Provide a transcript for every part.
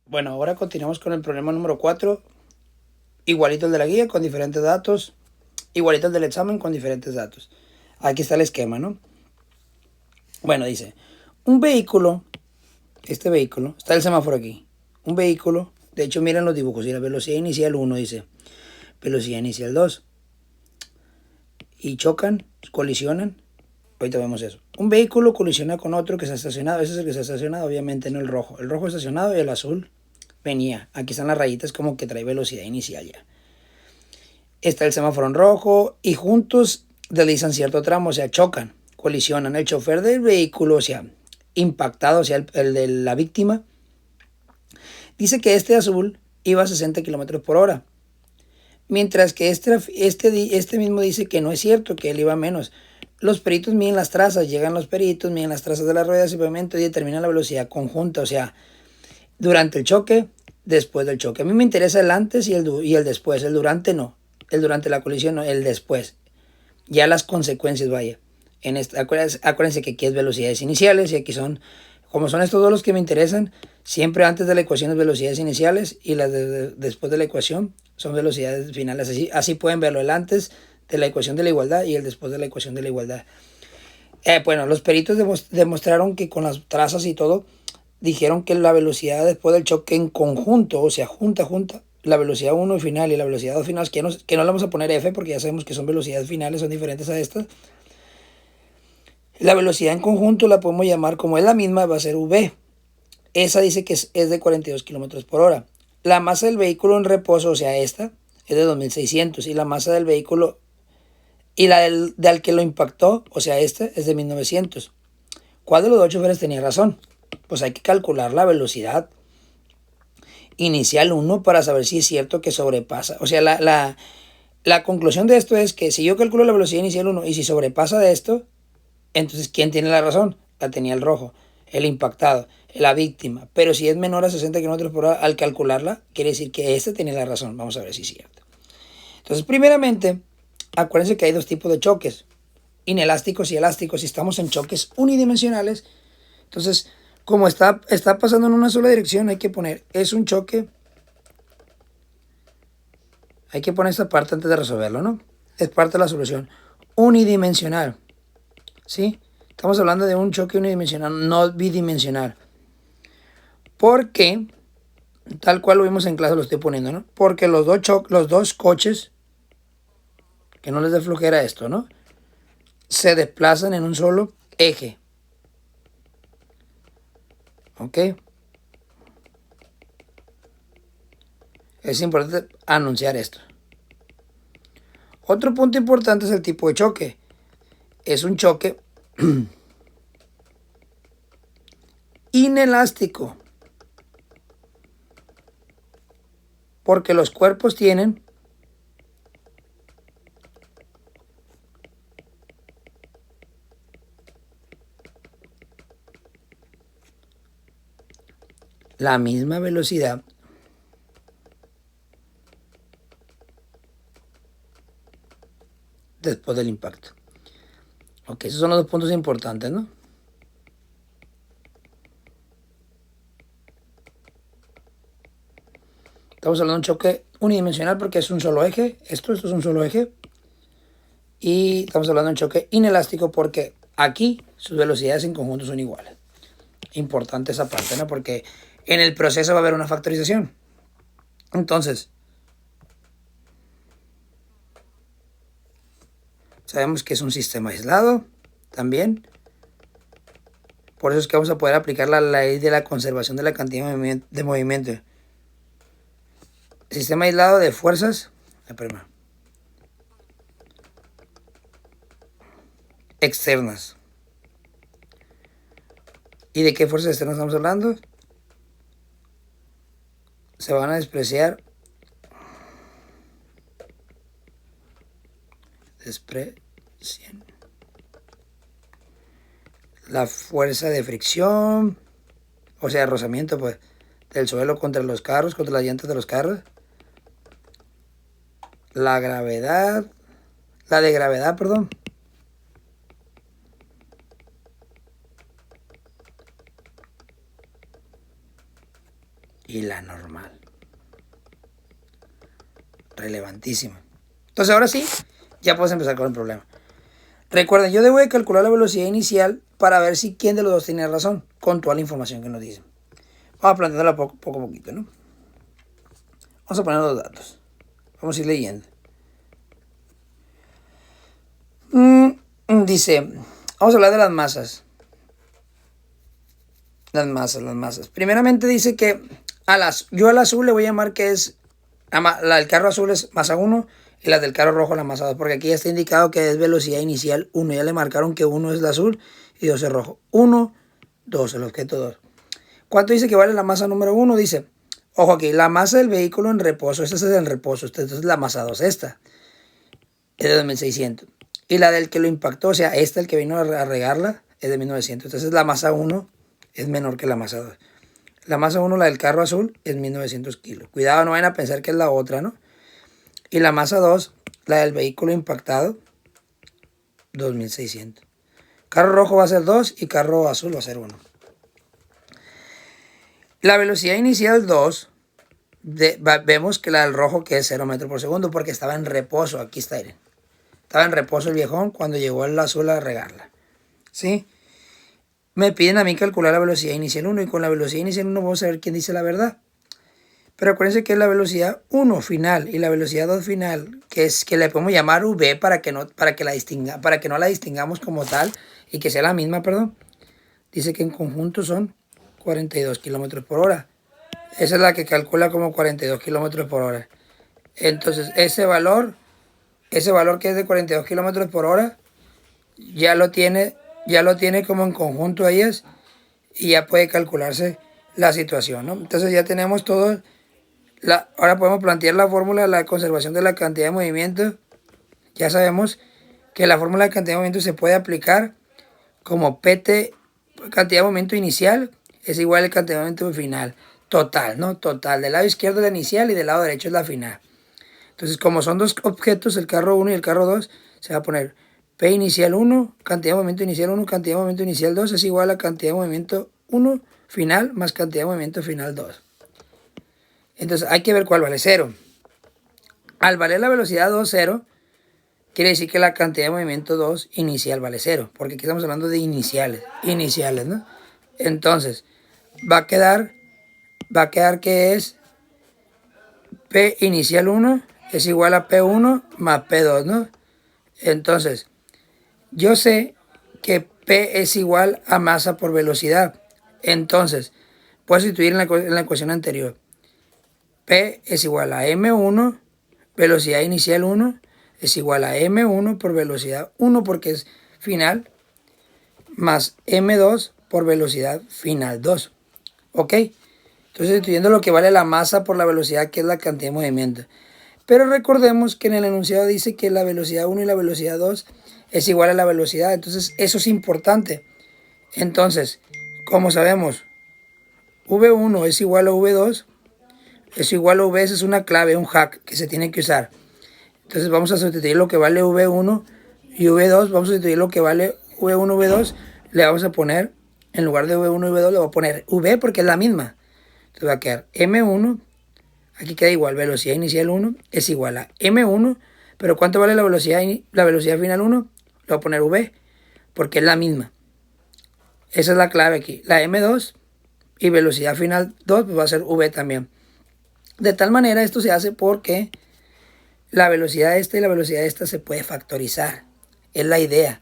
Bueno, ahora continuamos con el problema número 4. Igualito el de la guía con diferentes datos. Igualito el del examen con diferentes datos. Aquí está el esquema, ¿no? Bueno, dice, un vehículo, este vehículo, está el semáforo aquí. Un vehículo, de hecho miren los dibujos, y la velocidad inicial 1 dice, velocidad inicial 2. Y chocan, colisionan. Ahorita vemos eso. Un vehículo colisiona con otro que está estacionado. Ese es el que está estacionado, obviamente no el rojo. El rojo estacionado y el azul venía. Aquí están las rayitas como que trae velocidad inicial ya. Está el semáforo en rojo y juntos deslizan cierto tramo, o sea, chocan, colisionan. El chofer del vehículo, o sea, impactado, o sea, el de la víctima, dice que este azul iba a 60 kilómetros por hora. Mientras que este mismo dice que no es cierto, que él iba menos. Los peritos miden las trazas, llegan los peritos, miden las trazas de las ruedas y pavimento y determinan la velocidad conjunta, o sea, durante el choque, después del choque. A mí me interesa el antes y el después, el durante no. El durante la colisión no, el después. Ya las consecuencias, vaya. Acuérdense que aquí es velocidades iniciales y aquí son, como son estos dos los que me interesan, siempre antes de la ecuación es velocidades iniciales y después de la ecuación son velocidades finales. Así pueden verlo, el antes de la ecuación de la igualdad y el después de la ecuación de la igualdad. Bueno, los peritos demostraron que con las trazas y todo, dijeron que la velocidad después del choque en conjunto, o sea, junta, la velocidad 1 final y la velocidad 2 final, que no le vamos a poner F porque ya sabemos que son velocidades finales, son diferentes a estas. La velocidad en conjunto la podemos llamar como es la misma, va a ser V. Esa dice que es de 42 kilómetros por hora. La masa del vehículo en reposo, o sea, esta, es de 2600 y la masa del vehículo y la del que lo impactó, o sea, esta, es de 1900. ¿Cuál de los dos choferes tenía razón? Pues hay que calcular la velocidad inicial 1 para saber si es cierto que sobrepasa. O sea, la conclusión de esto es que si yo calculo la velocidad inicial 1 y si sobrepasa de esto, entonces ¿quién tiene la razón? La tenía el rojo, el impactado, la víctima. Pero si es menor a 60 kilómetros por hora, al calcularla, quiere decir que este tiene la razón. Vamos a ver si es cierto. Entonces, primeramente, acuérdense que hay dos tipos de choques, inelásticos y elásticos. Si estamos en choques unidimensionales, entonces, como está pasando en una sola dirección, hay que poner, es un choque. Hay que poner esta parte antes de resolverlo, ¿no? Es parte de la solución. Unidimensional, ¿sí? Estamos hablando de un choque unidimensional, no bidimensional. Porque, tal cual lo vimos en clase, lo estoy poniendo, ¿no? Porque los dos coches, que no les dé flojera esto, ¿no? Se desplazan en un solo eje. ¿Ok? Es importante anunciar esto. Otro punto importante es el tipo de choque. Es un choque inelástico. Porque los cuerpos tienen la misma velocidad después del impacto. Ok, esos son los dos puntos importantes, ¿no? Estamos hablando de un choque unidimensional porque es un solo eje. Esto es un solo eje. Y estamos hablando de un choque inelástico porque aquí sus velocidades en conjunto son iguales. Importante esa parte, ¿no? Porque en el proceso va a haber una factorización. Entonces, sabemos que es un sistema aislado también. Por eso es que vamos a poder aplicar la ley de la conservación de la cantidad de movimiento. Sistema aislado de fuerzas externas. ¿Y de qué fuerzas externas estamos hablando? Se van a despreciar. Desprecian. La fuerza de fricción, o sea, rozamiento, pues, del suelo contra los carros, contra las llantas de los carros. La gravedad, la de gravedad, perdón. y la normal. Relevantísimo. Entonces ahora sí, ya puedes empezar con el problema. Recuerden, yo debo de calcular la velocidad inicial para ver si quién de los dos tiene razón con toda la información que nos dicen. Vamos a plantearla poco a poquito, ¿no? Vamos a poner los datos. Vamos a ir leyendo. Dice, vamos a hablar de las masas. Las masas. Primeramente dice que yo al azul le voy a llamar que es, la del carro azul es masa 1 y la del carro rojo la masa 2, porque aquí ya está indicado que es velocidad inicial 1. Ya le marcaron que 1 es el azul y 2 es rojo. 1, 2, el objeto 2. ¿Cuánto dice que vale la masa número 1? Dice, ojo aquí, la masa del vehículo en reposo, esta es en reposo, entonces la masa 2, esta, es de 2600. Y la del que lo impactó, o sea, esta, el que vino a regarla, es de 1900. Entonces la masa 1 es menor que la masa 2. La masa 1, la del carro azul, es 1900 kilos. Cuidado, no vayan a pensar que es la otra, ¿no? Y la masa 2, la del vehículo impactado, 2600. Carro rojo va a ser 2 y carro azul va a ser 1. La velocidad inicial 2, vemos que la del rojo que es 0 metros por segundo porque estaba en reposo. Aquí está, miren. Estaba en reposo el viejón cuando llegó el azul a regarla. ¿Sí? Me piden a mí calcular la velocidad inicial 1 y con la velocidad inicial 1 vamos a ver quién dice la verdad. Pero acuérdense que es la velocidad 1 final y la velocidad 2 final, que le podemos llamar V para que no la distingamos como tal y que sea la misma, perdón. Dice que en conjunto son 42 kilómetros por hora. Esa es la que calcula como 42 kilómetros por hora. Entonces ese valor que es de 42 kilómetros por hora, ya lo tiene como en conjunto a ellas y ya puede calcularse la situación, ¿no? Entonces ya tenemos todo. Ahora podemos plantear la fórmula de la conservación de la cantidad de movimiento. Ya sabemos que la fórmula de cantidad de movimiento se puede aplicar como PT, cantidad de movimiento inicial, es igual a cantidad de movimiento final. Total, ¿no? Total. Del lado izquierdo es la inicial y del lado derecho es la final. Entonces, como son dos objetos, el carro 1 y el carro 2, se va a poner P inicial 1, cantidad de movimiento inicial 1, cantidad de movimiento inicial 2 es igual a cantidad de movimiento 1 final más cantidad de movimiento final 2. Entonces, hay que ver cuál vale 0. Al valer la velocidad 2, 0, quiere decir que la cantidad de movimiento 2 inicial vale 0, porque aquí estamos hablando de iniciales, ¿no? Entonces, va a quedar que es P inicial 1 es igual a P1 más P2, ¿no? Entonces, yo sé que P es igual a masa por velocidad. Entonces, puedo sustituir en la ecuación anterior. P es igual a M1, velocidad inicial 1, es igual a M1 por velocidad 1 porque es final, más M2 por velocidad final 2. ¿Ok? Entonces, sustituyendo lo que vale la masa por la velocidad, que es la cantidad de movimiento. Pero recordemos que en el enunciado dice que la velocidad 1 y la velocidad 2 es igual a la velocidad. Entonces, eso es importante. Entonces, como sabemos, V1 es igual a V2, es igual a V, esa es una clave, un hack que se tiene que usar. Entonces, vamos a sustituir lo que vale V1 y V2, vamos a sustituir lo que vale V1 y V2, le vamos a poner, en lugar de V1 y V2, le voy a poner V porque es la misma. Entonces va a quedar M1, aquí queda igual, velocidad inicial 1 es igual a M1, pero ¿cuánto vale la velocidad final 1? Le voy a poner V, porque es la misma. Esa es la clave aquí. La M2 y velocidad final 2 pues va a ser V también. De tal manera esto se hace porque la velocidad esta y la velocidad esta se puede factorizar. Es la idea,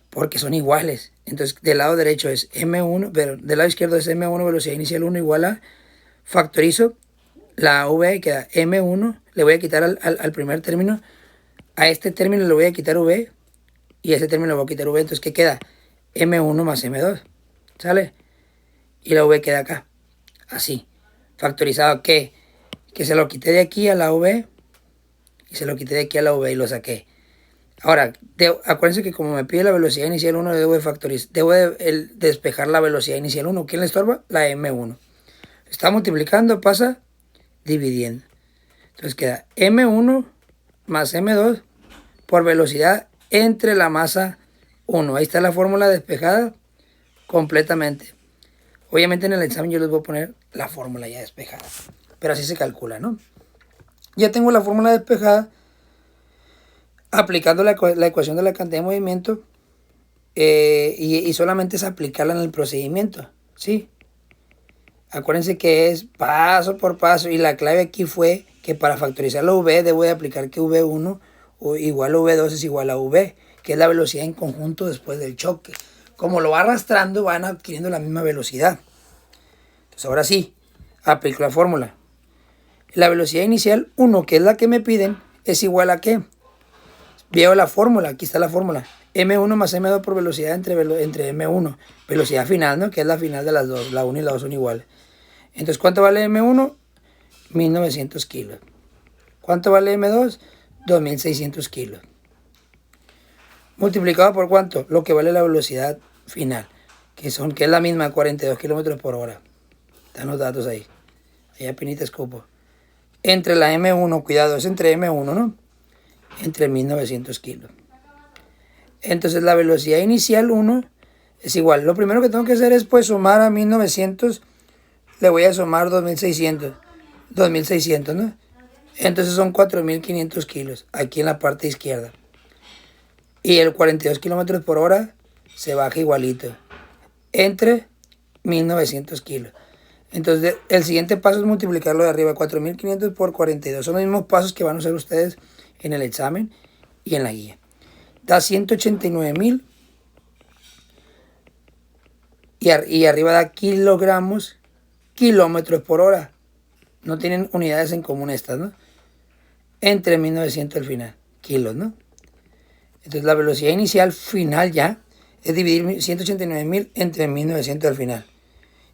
porque son iguales. Entonces del lado derecho es M1, pero del lado izquierdo es M1, velocidad inicial 1 igual a, factorizo la V y queda M1, le voy a quitar al primer término, a este término le voy a quitar V y a este término le voy a quitar V, entonces ¿qué queda? M1 más M2, ¿sale? Y la V queda acá, así, factorizado, que se lo quité de aquí a la V y se lo quité de aquí a la V y lo saqué. Ahora, acuérdense que como me pide la velocidad inicial 1, debo de despejar la velocidad inicial 1. ¿Quién le estorba? La M1. Está multiplicando, pasa dividiendo. Entonces queda M1 más M2 por velocidad entre la masa 1. Ahí está la fórmula despejada completamente. Obviamente en el examen yo les voy a poner la fórmula ya despejada. Pero así se calcula, ¿no? Ya tengo la fórmula despejada. Aplicando la ecuación de la cantidad de movimiento. Y solamente es aplicarla en el procedimiento, ¿sí? Acuérdense que es paso por paso. Y la clave aquí fue que para factorizar la V debo de aplicar que V1 igual a V2 es igual a V, que es la velocidad en conjunto después del choque. Como lo va arrastrando, van adquiriendo la misma velocidad. Entonces ahora sí, aplico la fórmula. La velocidad inicial 1, que es la que me piden, es igual a ¿qué? Veo la fórmula, aquí está la fórmula. M1 más M2 por velocidad entre M1. Velocidad final, ¿no? Que es la final de las dos. La 1 y la 2 son iguales. Entonces, ¿cuánto vale M1? 1900 kilos. ¿Cuánto vale M2? 2600 kilos. Multiplicado por ¿cuánto? Lo que vale la velocidad final. Que es la misma, 42 kilómetros por hora. Están los datos ahí. Ahí apenas escupo. Entre la M1, cuidado, es entre M1, ¿no? Entre 1900 kilos. Entonces la velocidad inicial 1 es igual. Lo primero que tengo que hacer es pues sumar a 1900. Le voy a sumar 2600. 2600, ¿no? Entonces son 4500 kilos aquí en la parte izquierda. Y el 42 kilómetros por hora se baja igualito. Entre 1900 kilos. Entonces el siguiente paso es multiplicarlo de arriba. 4500 por 42. Son los mismos pasos que van a hacer ustedes en el examen y en la guía. Da 189.000 y arriba da kilogramos, kilómetros por hora. No tienen unidades en común estas, ¿no? Entre 1900 al final, kilos, ¿no? Entonces la velocidad inicial final ya es dividir 189.000 entre 1900 al final.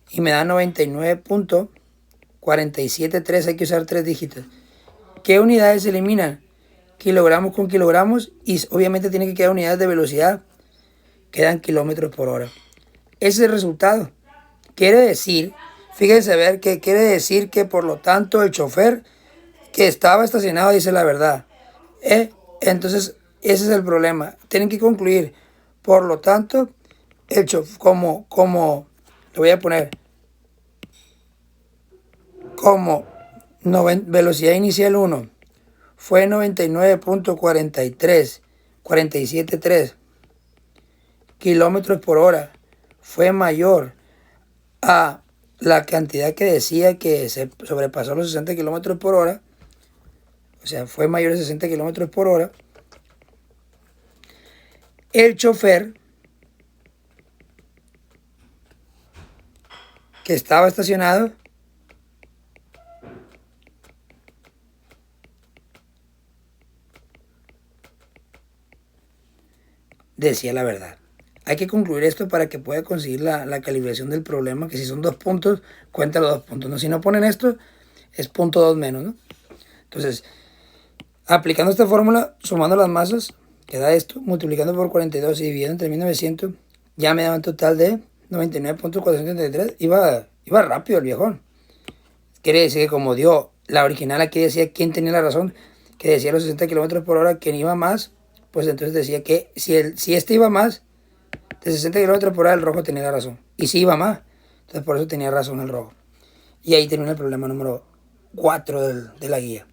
Y me da 99.473, hay que usar 3 dígitos. ¿Qué unidades se eliminan? Kilogramos con kilogramos y obviamente tiene que quedar unidades de velocidad, quedan kilómetros por hora. Ese es el resultado. Quiere decir, fíjense a ver que quiere decir que por lo tanto el chofer que estaba estacionado dice la verdad. Entonces ese es el problema. Tienen que concluir. Por lo tanto, el chofer, como le voy a poner como velocidad inicial 1 fue 99.473 kilómetros por hora. Fue mayor a la cantidad que decía que se sobrepasó los 60 kilómetros por hora. O sea, fue mayor a 60 kilómetros por hora. El chofer que estaba estacionado decía la verdad. Hay que concluir esto para que pueda conseguir la calibración del problema, que si son 2 puntos, cuenta los 2 puntos, ¿no? Si no ponen esto, es punto 2 menos, ¿no? Entonces, aplicando esta fórmula, sumando las masas, queda esto, multiplicando por 42 y dividiendo entre 1900, ya me da un total de 99.433. Iba rápido el viejón. Quiere decir que como dio la original aquí decía quién tenía la razón, que decía los 60 kilómetros por hora, quien iba más, pues entonces decía que si este iba más de 60 kilómetros por hora, el rojo tenía la razón. Y si iba más, entonces por eso tenía razón el rojo. Y ahí termina el problema número 4 de la guía.